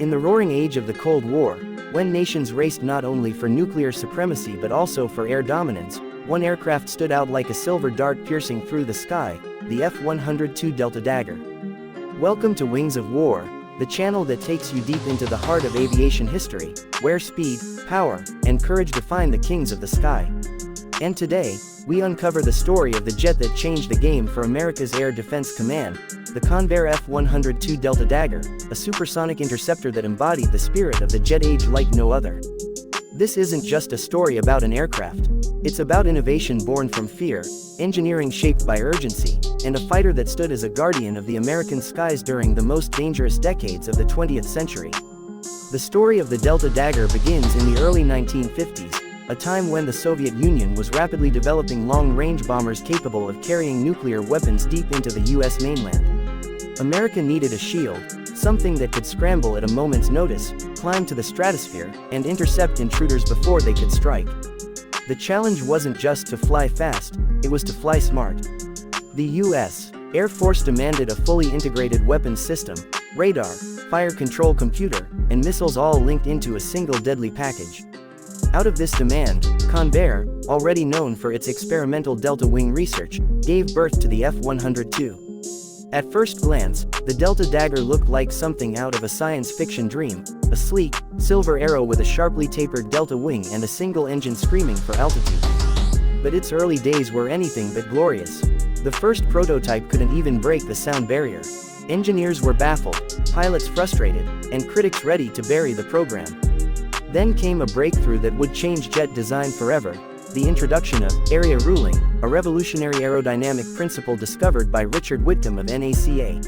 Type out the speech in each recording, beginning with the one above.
In the roaring age of the Cold War, when nations raced not only for nuclear supremacy but also for air dominance, one aircraft stood out like a silver dart piercing through the sky, the F-102 Delta Dagger. Welcome to Wings of War, the channel that takes you deep into the heart of aviation history, where speed, power, and courage define the kings of the sky. And today, we uncover the story of the jet that changed the game for America's Air Defense Command, the Convair F-102 Delta Dagger, a supersonic interceptor that embodied the spirit of the jet age like no other. This isn't just a story about an aircraft. It's about innovation born from fear, engineering shaped by urgency, and a fighter that stood as a guardian of the American skies during the most dangerous decades of the 20th century. The story of the Delta Dagger begins in the early 1950s, a time when the Soviet Union was rapidly developing long-range bombers capable of carrying nuclear weapons deep into the US mainland. America needed a shield, something that could scramble at a moment's notice, climb to the stratosphere, and intercept intruders before they could strike. The challenge wasn't just to fly fast, it was to fly smart. The U.S. Air Force demanded a fully integrated weapons system, radar, fire control computer, and missiles all linked into a single deadly package. Out of this demand, Convair, already known for its experimental delta wing research, gave birth to the F-102. At first glance, the Delta Dagger looked like something out of a science fiction dream, a sleek, silver arrow with a sharply tapered delta wing and a single engine screaming for altitude. But its early days were anything but glorious. The first prototype couldn't even break the sound barrier. Engineers were baffled, pilots frustrated, and critics ready to bury the program. Then came a breakthrough that would change jet design forever: the introduction of area ruling, a revolutionary aerodynamic principle discovered by Richard Whitcomb of NACA.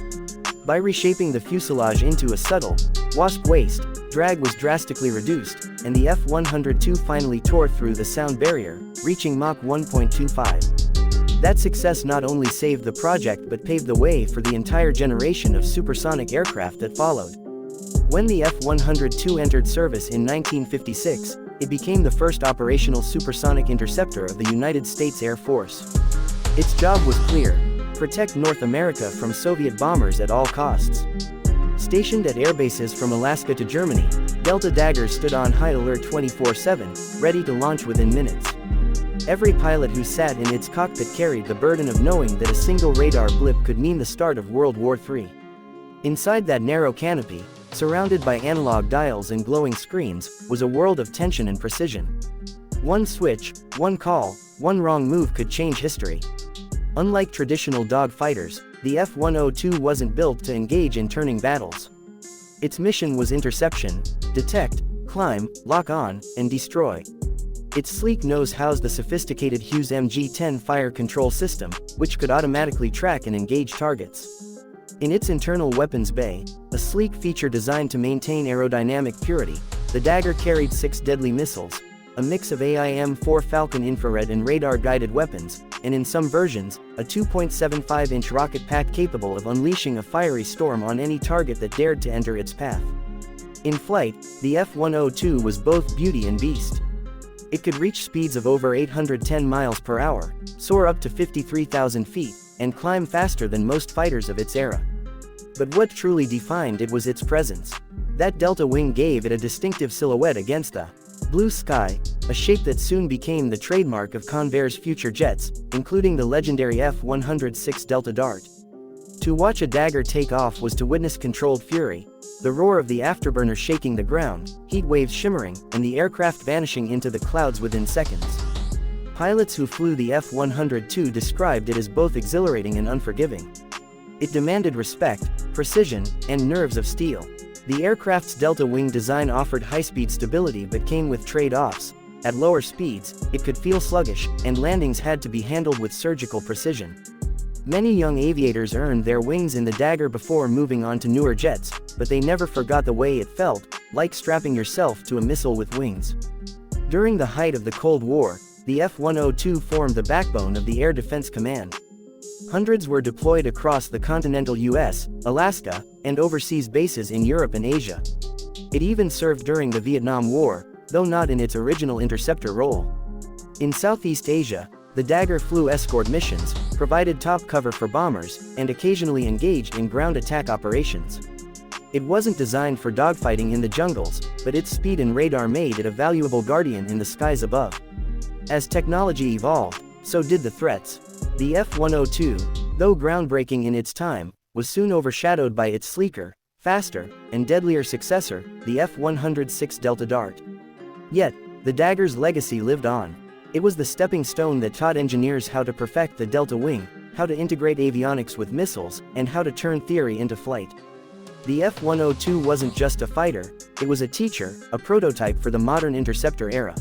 By reshaping the fuselage into a subtle, wasp waist, drag was drastically reduced, and the F-102 finally tore through the sound barrier, reaching Mach 1.25. That success not only saved the project but paved the way for the entire generation of supersonic aircraft that followed. When the F-102 entered service in 1956, it became the first operational supersonic interceptor of the United States Air Force. Its job was clear: protect North America from Soviet bombers at all costs. Stationed at airbases from Alaska to Germany, Delta Daggers stood on high alert 24/7, ready to launch within minutes. Every pilot who sat in its cockpit carried the burden of knowing that a single radar blip could mean the start of World War III. Inside that narrow canopy, surrounded by analog dials and glowing screens, was a world of tension and precision. One switch, one call, one wrong move could change history. Unlike traditional dogfighters, the F-102 wasn't built to engage in turning battles. Its mission was interception: detect, climb, lock on, and destroy. Its sleek nose housed the sophisticated Hughes MG-10 fire control system, which could automatically track and engage targets. In its internal weapons bay, a sleek feature designed to maintain aerodynamic purity, the Dagger carried 6 deadly missiles, a mix of AIM-4 Falcon infrared and radar-guided weapons, and in some versions, a 2.75-inch rocket pack capable of unleashing a fiery storm on any target that dared to enter its path. In flight, the F-102 was both beauty and beast. It could reach speeds of over 810 miles per hour, soar up to 53,000 feet, and climb faster than most fighters of its era. But what truly defined it was its presence. That delta wing gave it a distinctive silhouette against the blue sky, a shape that soon became the trademark of Convair's future jets, including the legendary F-106 Delta Dart. To watch a Dagger take off was to witness controlled fury, the roar of the afterburner shaking the ground, heat waves shimmering, and the aircraft vanishing into the clouds within seconds. Pilots who flew the F-102 described it as both exhilarating and unforgiving. It demanded respect, precision, and nerves of steel. The aircraft's delta wing design offered high-speed stability but came with trade-offs. At lower speeds, it could feel sluggish, and landings had to be handled with surgical precision. Many young aviators earned their wings in the Dagger before moving on to newer jets, but they never forgot the way it felt, like strapping yourself to a missile with wings. During the height of the Cold War, the F-102 formed the backbone of the Air Defense Command. Hundreds were deployed across the continental US, Alaska, and overseas bases in Europe and Asia. It even served during the Vietnam War, though not in its original interceptor role. In Southeast Asia, the Dagger flew escort missions, provided top cover for bombers, and occasionally engaged in ground attack operations. It wasn't designed for dogfighting in the jungles, but its speed and radar made it a valuable guardian in the skies above. As technology evolved, so did the threats. The F-102, though groundbreaking in its time, was soon overshadowed by its sleeker, faster, and deadlier successor, the F-106 Delta Dart. Yet, the Dagger's legacy lived on. It was the stepping stone that taught engineers how to perfect the Delta Wing, how to integrate avionics with missiles, and how to turn theory into flight. The F-102 wasn't just a fighter, it was a teacher, a prototype for the modern interceptor era.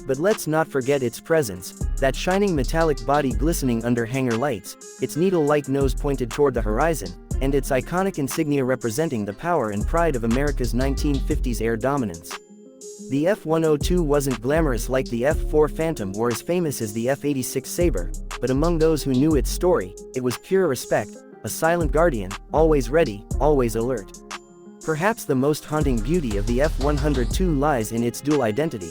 But let's not forget its presence, that shining metallic body glistening under hangar lights, its needle-like nose pointed toward the horizon, and its iconic insignia representing the power and pride of America's 1950s air dominance. The F-102 wasn't glamorous like the F-4 Phantom or as famous as the F-86 Sabre, but among those who knew its story, it was pure respect, a silent guardian, always ready, always alert. Perhaps the most haunting beauty of the F-102 lies in its dual identity.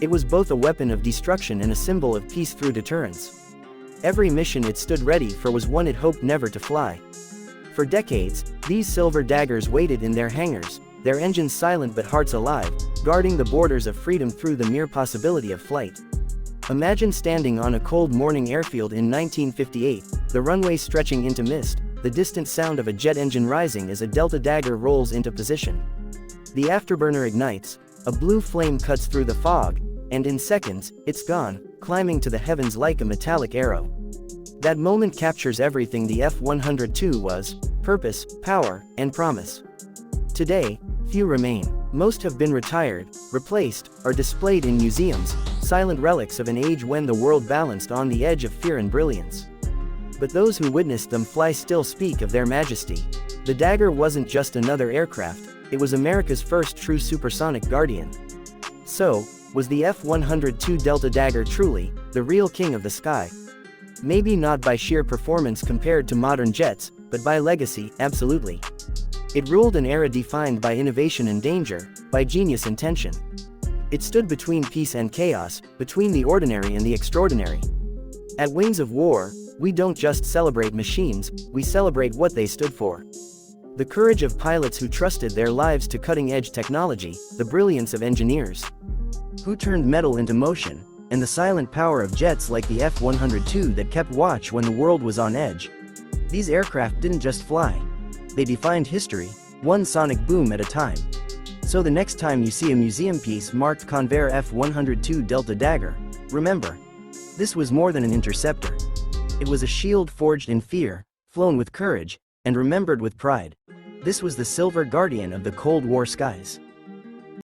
It was both a weapon of destruction and a symbol of peace through deterrence. Every mission it stood ready for was one it hoped never to fly. For decades, these silver daggers waited in their hangars, their engines silent but hearts alive, guarding the borders of freedom through the mere possibility of flight. Imagine standing on a cold morning airfield in 1958, the runway stretching into mist, the distant sound of a jet engine rising as a Delta Dagger rolls into position. The afterburner ignites, a blue flame cuts through the fog, and in seconds, it's gone, climbing to the heavens like a metallic arrow. That moment captures everything the F-102 was: purpose, power, and promise. Today, few remain. Most have been retired, replaced, or displayed in museums, silent relics of an age when the world balanced on the edge of fear and brilliance. But those who witnessed them fly still speak of their majesty. The Dagger wasn't just another aircraft, it was America's first true supersonic guardian. So, was the F-102 Delta Dagger truly the real king of the sky? Maybe not by sheer performance compared to modern jets, but by legacy, absolutely. It ruled an era defined by innovation and danger, by genius and tension. It stood between peace and chaos, between the ordinary and the extraordinary. At Wings of War, we don't just celebrate machines, we celebrate what they stood for. The courage of pilots who trusted their lives to cutting-edge technology, the brilliance of engineers who turned metal into motion, and the silent power of jets like the F-102 that kept watch when the world was on edge. These aircraft didn't just fly. They defined history, one sonic boom at a time. So the next time you see a museum piece marked Convair F-102 Delta Dagger, remember, this was more than an interceptor. It was a shield forged in fear, flown with courage, and remembered with pride. This was the silver guardian of the Cold War skies.